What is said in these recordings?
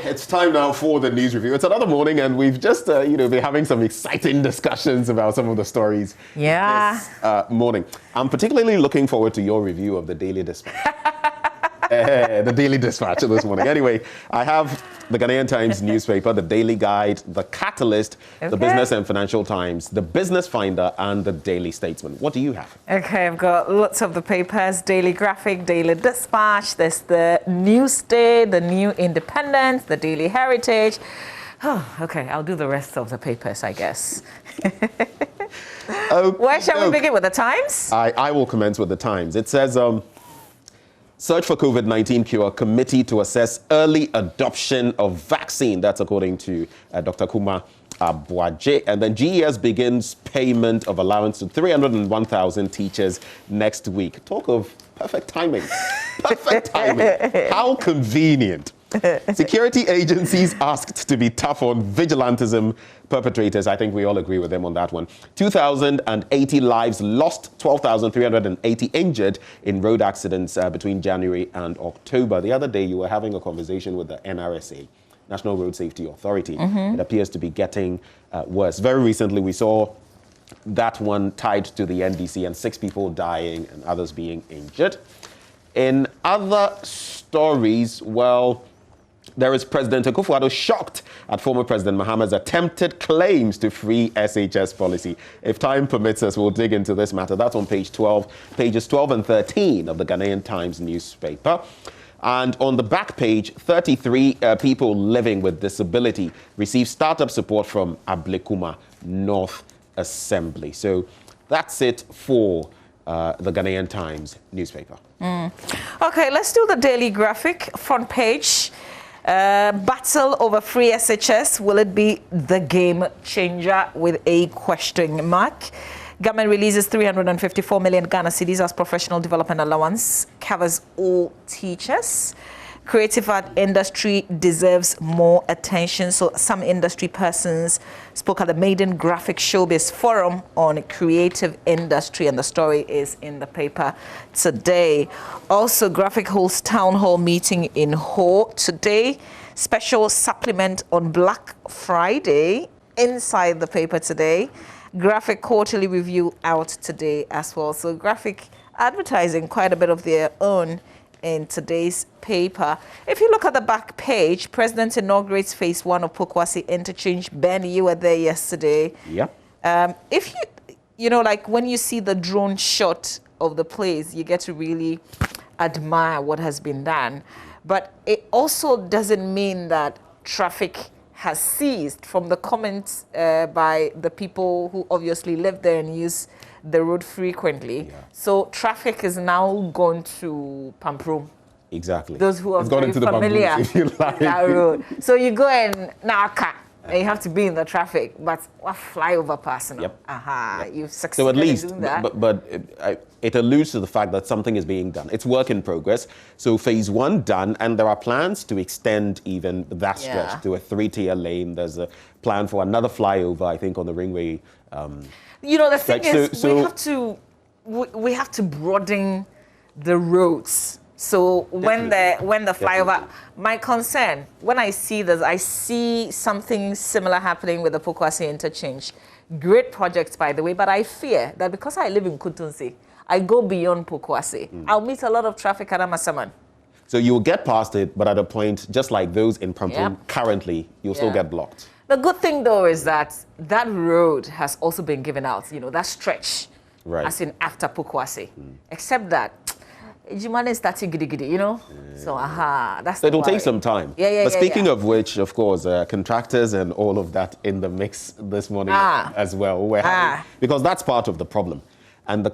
It's time now for the news review. It's another morning, and we've just, been having some exciting discussions about some of the stories this morning. I'm particularly looking forward to your review of the Daily Dispatch. The Daily Dispatch this morning. Anyway, I have the Ghanaian Times newspaper, the Daily Guide, the Catalyst, the Business and Financial Times, the Business Finder, and the Daily Statesman. What do you have? Okay, I've got lots of the papers: Daily Graphic, Daily Dispatch. There's the Newsday, the New Independent, the Daily Heritage. Oh, okay, I'll do the rest of the papers, I guess. Where shall we begin with the Times? I will commence with the Times. It says, Search for COVID-19 cure committee to assess early adoption of vaccine. That's according to Dr. Akufo-Addo. And then GES begins payment of allowance to 301,000 teachers next week. Talk of perfect timing. Perfect timing. How convenient. Security agencies asked to be tough on vigilantism perpetrators. I think we all agree with them on that one. 2,080 lives lost, 12,380 injured in road accidents between January and October. The other day, you were having a conversation with the NRSA, National Road Safety Authority. It appears to be getting worse. Very recently, we saw that one tied to the NDC and 6 people dying and others being injured. In other stories, well, there is President Akufo-Addo shocked at former President Mahama's attempted claims to free SHS policy. If time permits us, we'll dig into this matter. That's on pages 12 and 13 of the Ghanaian Times newspaper. And on the back page, 33 people living with disability receive startup support from Ablekuma North Assembly. So that's it for the Ghanaian Times newspaper. Okay, let's do the Daily Graphic front page. Battle over free SHS, will it be the game changer, with a question mark? Government releases 354 million Ghana cedis as professional development allowance, covers all teachers. Creative art industry deserves more attention. So some industry persons spoke at the Maiden Graphic Showbiz Forum on creative industry, and the story is in the paper today. Also, Graphic holds town hall meeting in Ho today. Special supplement on Black Friday inside the paper today. Graphic quarterly review out today as well. So Graphic advertising quite a bit of their own in today's paper. If you look at the back page, President inaugurates phase 1 of Pokwasi interchange. Ben, you were there yesterday. Yeah. If like when you see the drone shot of the place, you get to really admire what has been done. But it also doesn't mean that traffic has ceased, from the comments by the people who obviously live there and use the road frequently. Yeah. So traffic is now gone to Pamprum. Exactly. Those who are very familiar with that road. So you go in Naka, and you have to be in the traffic, but what flyover person? Yep. Yep. You've succeeded so at least, in doing that. But it alludes to the fact that something is being done. It's work in progress. So phase 1 done, and there are plans to extend even that stretch to a 3-tier lane. There's a plan for another flyover, I think, on the Ringway. The thing is, we have to broaden the roads. So when the flyover, my concern, when I see this, I see something similar happening with the Pokwasi interchange. Great projects, by the way, but I fear that because I live in Kutunsi, I go beyond Pokwasi. I'll meet a lot of traffic at Amasaman. So you'll get past it, but at a point, just like those in Pamprum currently, you'll still get blocked. The good thing, though, is that road has also been given out, that stretch, as in after Pokwasi. Except that, Jimane is starting giddy, So, that's so it'll take some time. But speaking of which, of course, contractors and all of that in the mix this morning as well. Because that's part of the problem. And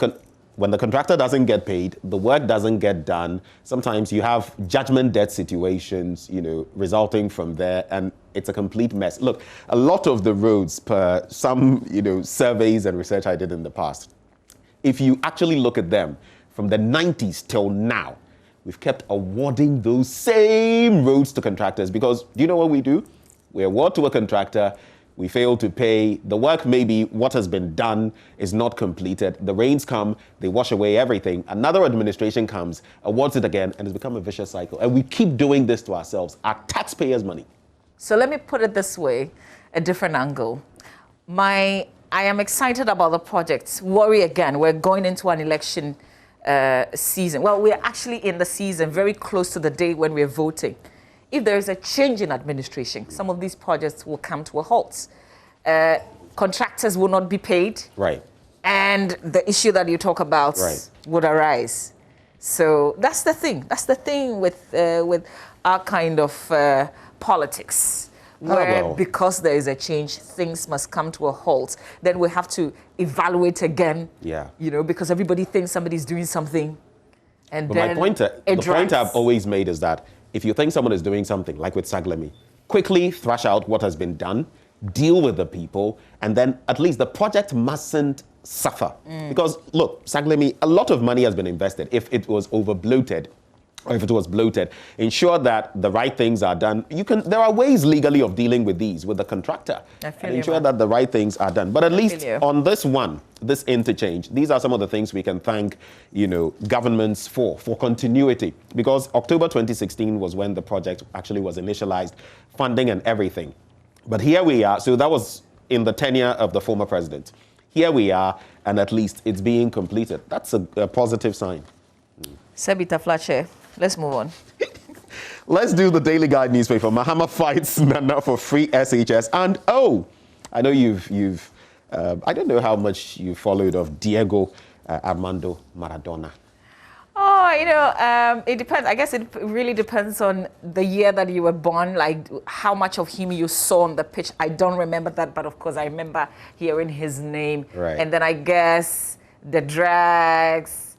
when the contractor doesn't get paid, the work doesn't get done. Sometimes you have judgment debt situations, resulting from there, and it's a complete mess. Look, a lot of the roads, per some, surveys and research I did in the past, if you actually look at them from the 90s till now, we've kept awarding those same roads to contractors, because do you know what we do? We award to a contractor. We fail to pay. The work, maybe what has been done is not completed. The rains come, they wash away everything. Another administration comes, awards it again, and it's become a vicious cycle. And we keep doing this to ourselves, our taxpayers' money. So let me put it this way, a different angle. I am excited about the projects. Worry again, we're going into an election season. Well, we're actually in the season, very close to the day when we're voting. If there is a change in administration, some of these projects will come to a halt. Contractors will not be paid. Right. And the issue that you talk about would arise. So that's the thing. That's the thing with our kind of politics, where because there is a change, things must come to a halt. Then we have to evaluate again. Yeah. You know, because everybody thinks somebody's doing something, and but then the point I've always made is that if you think someone is doing something, like with Saglemi, quickly thrash out what has been done, deal with the people, and then at least the project mustn't suffer. Because look, Saglemi, a lot of money has been invested. If it was over-bloated, or if it was bloated, ensure that the right things are done. There are ways legally of dealing with these, with the contractor, and ensure that the right things are done. But at least on this one, this interchange, these are some of the things we can thank, governments for continuity. Because October 2016 was when the project actually was initialized, funding and everything. But here we are. So that was in the tenure of the former president. Here we are, and at least it's being completed. That's a positive sign. Sabita Flache. Let's move on. Let's do the Daily Guide newspaper. Mahama fights Nana for free SHS. And I know you've I don't know how much you followed of Diego Armando Maradona. Oh, it depends. I guess it really depends on the year that you were born, like how much of him you saw on the pitch. I don't remember that, but of course I remember hearing his name. Right. And then I guess the drags,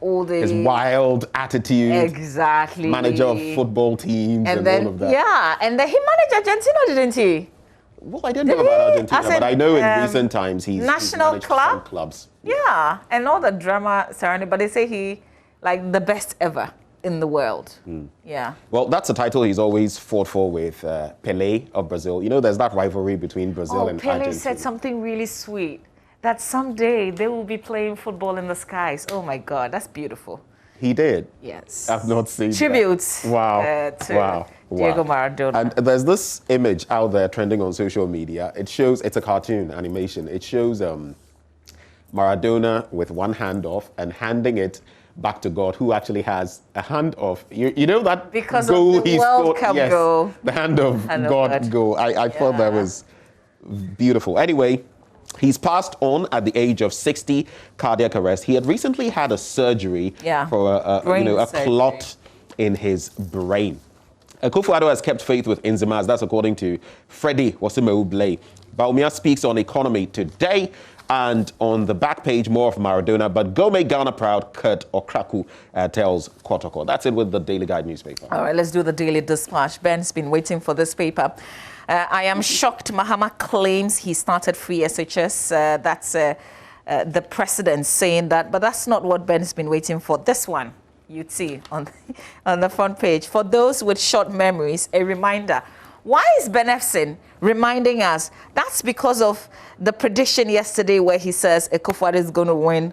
all the... His wild attitude. Exactly. Manager of football teams and all of that. Yeah, and then he managed Argentina, didn't he? Well, I didn't know about Argentina, but I know in recent times he's managed some clubs. Yeah, and all the drama surrounding, but they say he, like, the best ever in the world. Yeah. Well, that's a title he's always fought for with Pelé of Brazil. There's that rivalry between Brazil and Argentina. Pelé said something really sweet, that someday they will be playing football in the skies. Oh, my God, that's beautiful. He did? Yes. I've not seen Tributes. Wow. To Diego Maradona. And there's this image out there trending on social media. It's a cartoon animation. It shows Maradona with one hand off and handing it back to God, who actually has a hand off. You know that because goal of the World Cup goal. The hand of God goal. I thought that was beautiful. Anyway, he's passed on at the age of 60, cardiac arrest. He had recently had a surgery for a clot in his brain. Akufo-Addo has kept faith with Inzimas. That's according to Freddie Wasimeu-Blay. Baumia speaks on economy today, and on the back page, more of Maradona. But go make Ghana proud, Kurt Okraku tells Kotoko. That's it with the Daily Guide newspaper. All right, let's do the Daily Dispatch. Ben's been waiting for this paper. I am shocked. Mahama claims he started free SHS. That's the president saying that, but that's not what Ben's been waiting for. This one, you'd see on the front page. For those with short memories, a reminder. Why is Ben Efson reminding us? That's because of the prediction yesterday where he says Akufo-Addo is going to win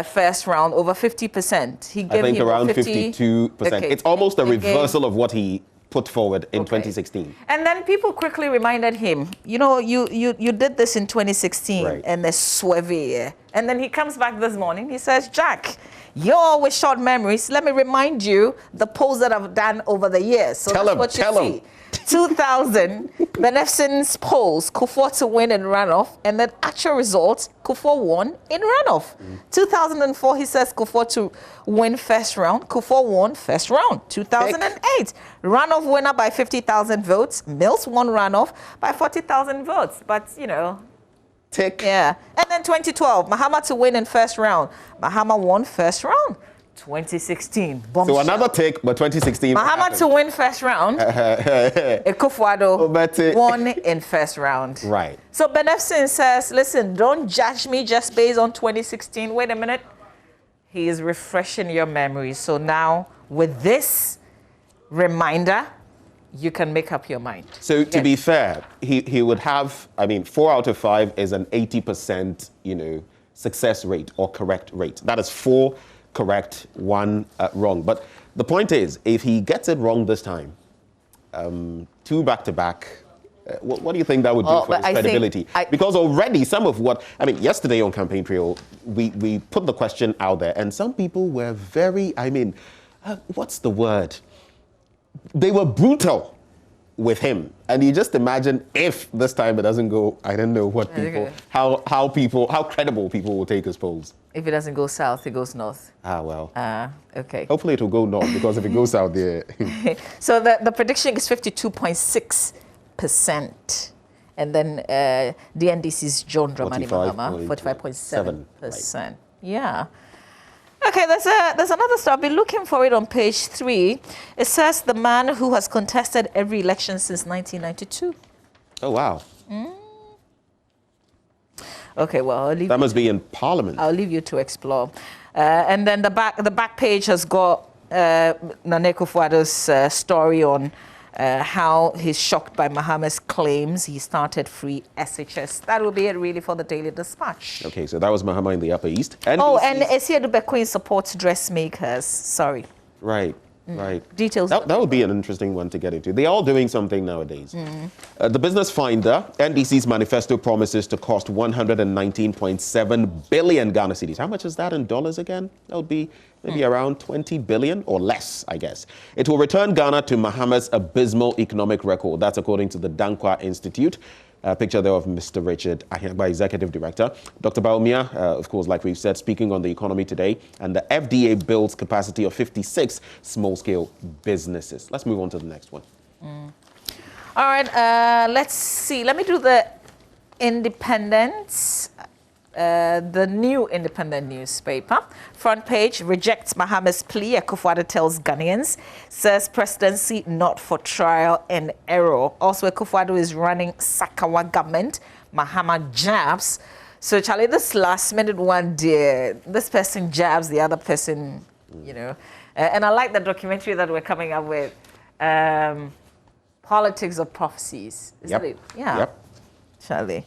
first round over 50%. He gave I think around 50? 52%. Okay. It's almost a reversal of what he put forward in 2016. And then people quickly reminded him, you did this in 2016 and the swerve. And then he comes back this morning, he says, Jack, you're with short memories. Let me remind you the polls that I've done over the years. So tell that's him, what you see. 2000, Ben Efson's polls, Kufuor to win in runoff, and then actual results, Kufuor won in runoff. 2004, he says Kufuor to win first round, Kufuor won first round. 2008, runoff winner by 50,000 votes, Mills won runoff by 40,000 votes. But, tick. Yeah. And then 2012, Mahama to win in first round. Mahama won first round. 2016, bombshell. So another tick, but 2016. Mahama to win first round. Akufo-Addo won in first round. Right. So Ben Efson says, listen, don't judge me just based on 2016. Wait a minute. He is refreshing your memory. So now, with this reminder, you can make up your mind. So to be fair, he would have, 4 out of 5 is an 80%, success rate or correct rate. That is 4 correct, 1 wrong. But the point is, if he gets it wrong this time, 2 back-to-back. What do you think that would do for his credibility? Because already some of what, I mean, yesterday on Campaign Trail, we put the question out there, and some people were very, what's the word? They were brutal with him. And you just imagine if this time it doesn't go, I don't know what people, how credible people will take his polls. If it doesn't go south, it goes north. Well. Okay. Hopefully it will go north, because if it goes south there. So the prediction is 52.6%. And then the NDC's John Dramani Mahama, 45.7%. Right. Yeah. Okay, there's another story. I've been looking for it on page 3. It says the man who has contested every election since 1992. Oh, wow. Okay, well, that must be in Parliament. I'll leave you to explore. And then the back page has got Akufo-Addo's story on how he's shocked by Mahama's claims he started free SHS. That will be it really for the Daily Dispatch. Okay, so that was Mahama in the Upper East. And Esiedu Bekwin supports dressmakers. Sorry. Right. Right. Details. That would be an interesting one to get into. They're all doing something nowadays. The Business Finder, NDC's manifesto promises to cost 119.7 billion Ghana cedis. How much is that in dollars again? That would be maybe around 20 billion or less, I guess. It will return Ghana to Mahama's abysmal economic record. That's according to the Dankwa Institute. Picture there of Mr. Richard Ahiagba, Executive Director. Dr. Baumia, of course, like we've said, speaking on the economy today, and the FDA builds capacity of 56 small-scale businesses. Let's move on to the next one. All right, let's see. Let me do the Independent, the new Independent newspaper. Front page, rejects Mahama's plea. Akufo-Addo tells Ghanaians, says presidency not for trial and error. Also, Akufo-Addo is running Sakawa government. Mahama jabs. So, Charlie, this last minute one, dear, this person jabs the other person, you know. And I like the documentary that we're coming up with, Politics of Prophecies. Isn't it? Yeah. Yep. Charlie.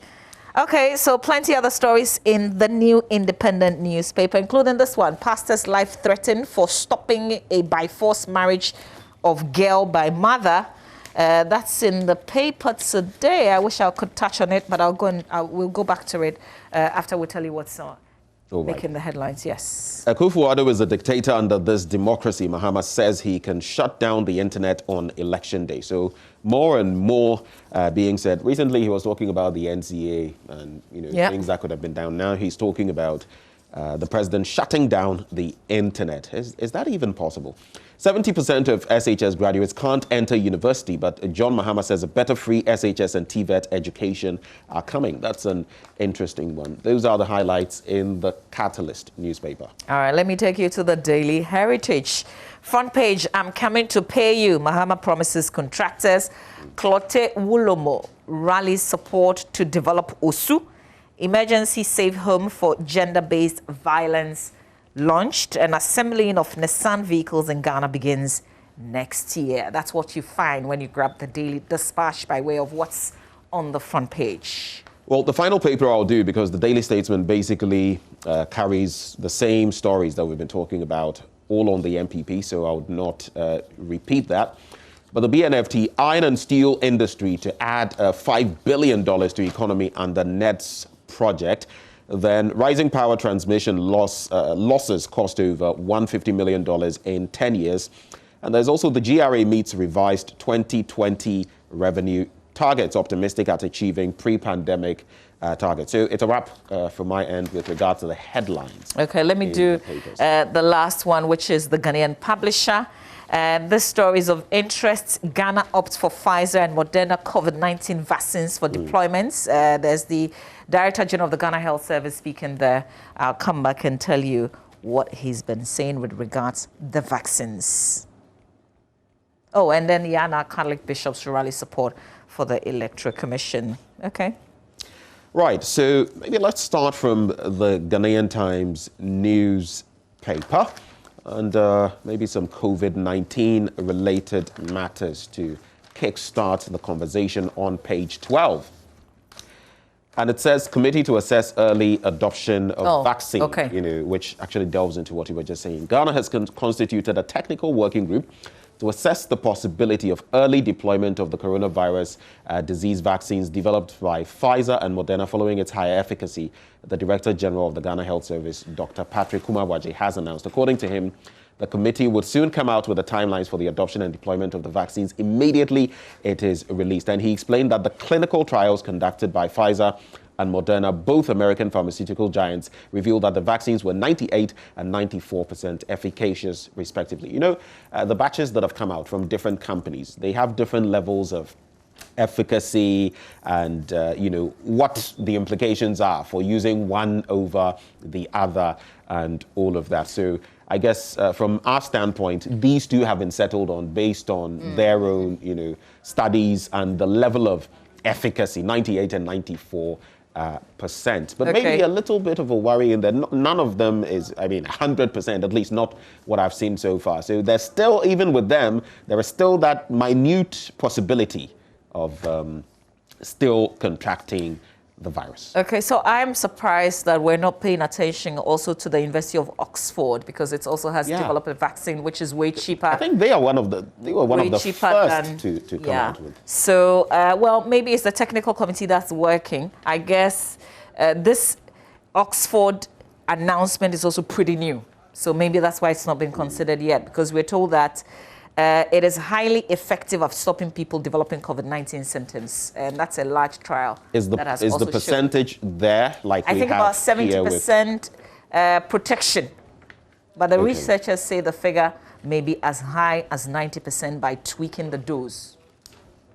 Okay, so plenty other stories in the new Independent newspaper, including this one. Pastor's life threatened for stopping a by-force marriage of girl by mother. That's in the paper today. I wish I could touch on it, but we'll go back to it after we tell you what's making the headlines. Yes. Akufo-Addo is a dictator under this democracy. Mahama says he can shut down the internet on election day. So more and more being said. Recently, he was talking about the NCA and things that could have been down. Now he's talking about the president shutting down the internet. Is that even possible? 70% of SHS graduates can't enter university, but John Mahama says a better free SHS and TVET education are coming. That's an interesting one. Those are the highlights in the Catalyst newspaper. All right, let me take you to the Daily Heritage. Front page, I'm coming to pay you. Mahama promises contractors. Clote Wulomo rallies support to develop OSU. Emergency safe home for gender-based violence launched. An assembling of Nissan vehicles in Ghana begins next year. That's what you find when you grab the Daily Dispatch by way of what's on the front page. Well, the final paper I'll do, because the Daily Statesman basically carries the same stories that we've been talking about all on the MPP, so I would not repeat that. But the BNFT, iron and steel industry, to add $5 billion to economy under NED's project. Then rising power transmission losses cost over $150 million in 10 years. And there's also the GRA meets revised 2020 revenue targets, optimistic at achieving pre-pandemic targets. So it's a wrap from my end with regard to the headlines. Okay, let me do the last one, which is the Ghanaian Publisher. This story is of interest. Ghana opts for Pfizer and Moderna COVID-19 vaccines for deployments. There's the Director General of the Ghana Health Service speaking there. I'll come back and tell you what he's been saying with regards to the vaccines. Oh, and then Yana Catholic bishops rally support for the Electoral Commission. Okay. Right, so maybe let's start from the Ghanaian Times newspaper and maybe some COVID-19 related matters to kickstart the conversation on page 12. And it says committee to assess early adoption of vaccine, which actually delves into what you were just saying. Ghana has constituted a technical working group to assess the possibility of early deployment of the coronavirus disease vaccines developed by Pfizer and Moderna following its higher efficacy. The Director General of the Ghana Health Service, Dr. Patrick Kumar-Boaje, has announced. According to him, the committee would soon come out with the timelines for the adoption and deployment of the vaccines immediately it is released. And he explained that the clinical trials conducted by Pfizer and Moderna, both American pharmaceutical giants, revealed that the vaccines were 98 and 94% efficacious, respectively. You know, the batches that have come out from different companies, they have different levels of efficacy and, you know, what the implications are for using one over the other and all of that. So I guess from our standpoint, these two have been settled on based on their own, you know, studies and the level of efficacy, 98 and 94%. But maybe a little bit of a worry in that none of them is, I mean, 100%, at least not what I've seen so far. So there's still, even with them, there is still that minute possibility of still contracting the virus. Okay, so I'm surprised that we're not paying attention also to the University of Oxford, because it also has developed a vaccine which is way cheaper. I think they are one of the first to come out with. So well, maybe it's the technical committee that's working. I guess this Oxford announcement is also pretty new, so maybe that's why it's not been considered yet, because we're told that it is highly effective of stopping people developing COVID-19 symptoms, and that's a large trial. Is the percentage there? Like I think about 70% protection, but the researchers say the figure may be as high as 90% by tweaking the dose.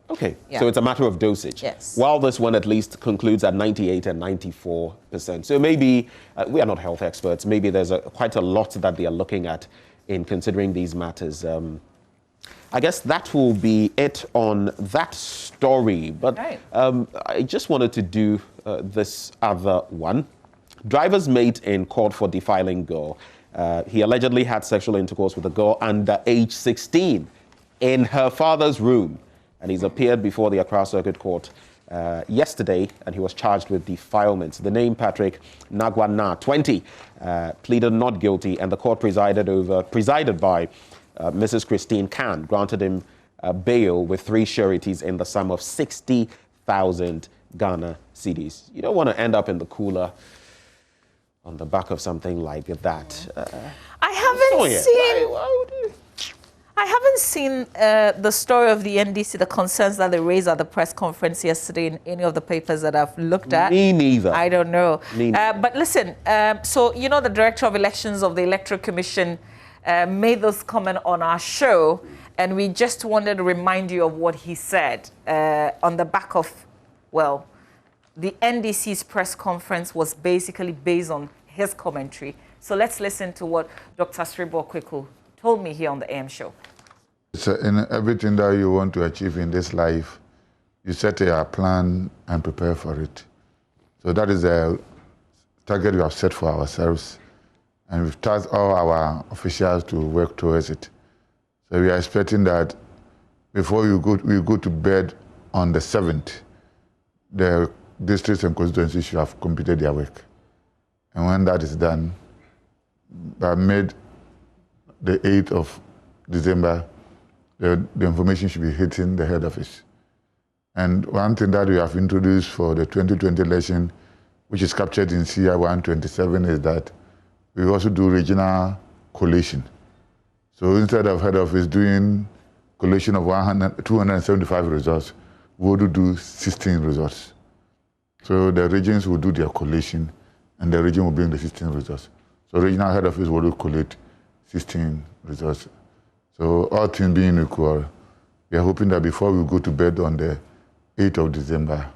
Okay, so it's a matter of dosage. Yes. While this one at least concludes at 98 and 94%. So maybe we are not health experts. Maybe there's quite a lot that they are looking at in considering these matters. I guess that will be it on that story. But I just wanted to do this other one. Driver's mate in court for defiling girl. He allegedly had sexual intercourse with a girl under age 16 in her father's room. And he's appeared before the Accra Circuit Court yesterday, and he was charged with defilement. The name Patrick Nagwana, 20, pleaded not guilty, and the court presided by Mrs. Christine Khan, granted him bail with 3 sureties in the sum of 60,000 Ghana cedis. You don't want to end up in the cooler on the back of something like that. I haven't seen the story of the NDC, the concerns that they raised at the press conference yesterday in any of the papers that I've looked at. Me neither. I don't know. But listen, so you know the Director of Elections of the Electoral Commission made this comment on our show, and we just wanted to remind you of what he said on the back of, well, the NDC's press conference was basically based on his commentary. So let's listen to what Dr. Sribo Kweku told me here on the AM show. So in everything that you want to achieve in this life, you set a plan and prepare for it. So that is a target we have set for ourselves. And we've tasked all our officials to work towards it. So we are expecting that before we go to bed on the 7th, the districts and constituencies should have completed their work. And when that is done, by mid the 8th of December, the information should be hitting the head office. And one thing that we have introduced for the 2020 election, which is captured in CR 127, is that we also do regional collation. So instead of head office doing collation of 275 results, we will do 16 results. So the regions will do their collation, and the region will bring the 16 results. So regional head office will collate 16 results. So all things being equal, we are hoping that before we go to bed on the 8th of December,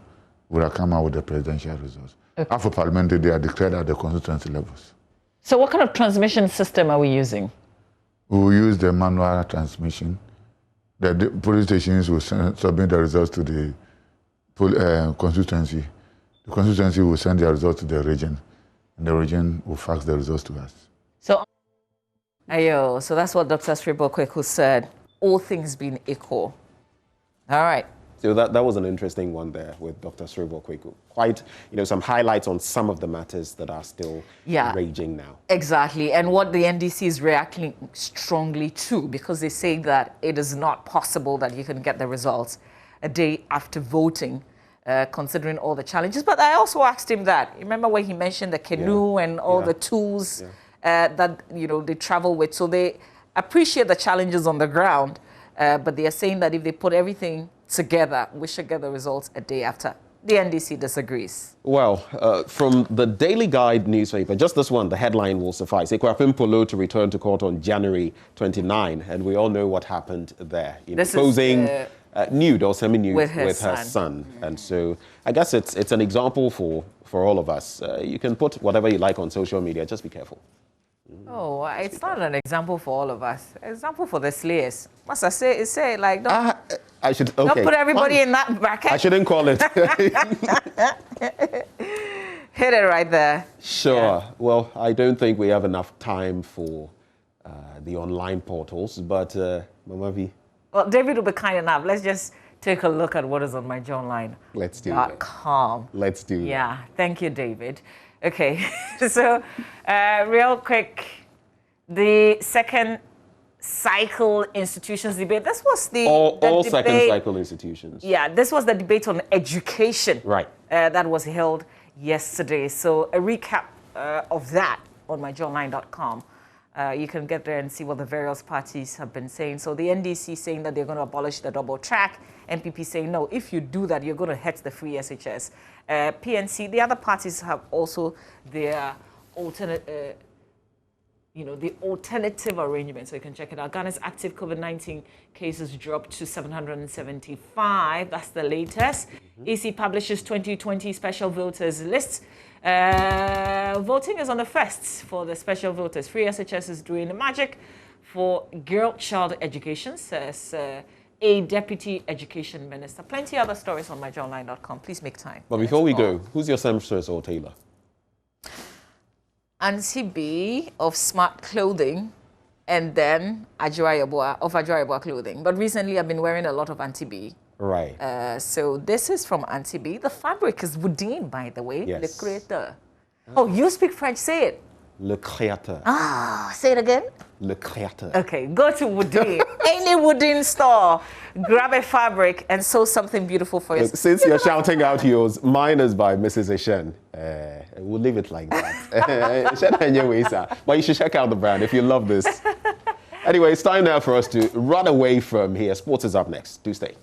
we will come out with the presidential results. After parliamentary, they are declared at the constituency levels. So what kind of transmission system are we using? We will use the manual transmission. The police stations will submit the results to the constituency. The constituency will send their results to the region, and the region will fax the results to us. So that's what Dr. Sribo Kweku said, all things being equal. All right. So that was an interesting one there with Dr. Srivo Kweku. Quite, some highlights on some of the matters that are still raging now. Exactly, and what the NDC is reacting strongly to, because they say that it is not possible that you can get the results a day after voting, considering all the challenges. But I also asked him that. Remember when he mentioned the canoe and all the tools that they travel with? So they appreciate the challenges on the ground, but they are saying that if they put everything together, we should get the results a day after. The NDC disagrees. Well, from the Daily Guide newspaper, just this one, the headline will suffice. Ekwapim Polo to return to court on January 29, and we all know what happened there. Posing nude or semi-nude with her son. And so I guess it's an example for all of us. You can put whatever you like on social media, just be careful. Oh, it's not an example for all of us. Example for the slayers. Must I say like don't, I should don't put everybody in that bracket. I shouldn't call it. Hit it right there. Sure. Yeah. Well, I don't think we have enough time for the online portals, but Mama V. Well, David will be kind enough. Let's just take a look at what is on my JoyNews. Let's do it. Let's do it. Yeah. Thank you, David. Okay, so real quick, the second cycle institutions debate. This was the all debate, second cycle institutions. Yeah, this was the debate on education. Right. That was held yesterday. So a recap of that on myjoyonline.com. You can get there and see what the various parties have been saying. So the NDC saying that they're going to abolish the double track. NPP saying, no, if you do that, you're going to hurt the free SHS. PNC, the other parties have also their alternate, the alternative arrangement. So you can check it out. Ghana's active COVID-19 cases dropped to 775. That's the latest. EC publishes 2020 special voters list. Voting is on the 1st for the special voters. Free SHS is doing the magic for girl-child education, says a deputy education minister. Plenty other stories on myjoyonline.com. Please make time. But before we go, who's your seamstress or tailor? Auntie B of Smart Clothing, and then Ajwa of Ajwa Clothing. But recently I've been wearing a lot of Auntie B. Right. So this is from Auntie B. The fabric is Woodin, by the way. Yes. Le Créateur. Oh, you speak French. Say it. Le Créateur. Say it again. Le Créateur. Okay, go to Woodin. Any Woodin store, grab a fabric and sew something beautiful for yourself. Since you're shouting out yours, mine is by Mrs. Eshen. We'll leave it like that. But you should check out the brand if you love this. Anyway, it's time now for us to run away from here. Sports is up next. Do stay.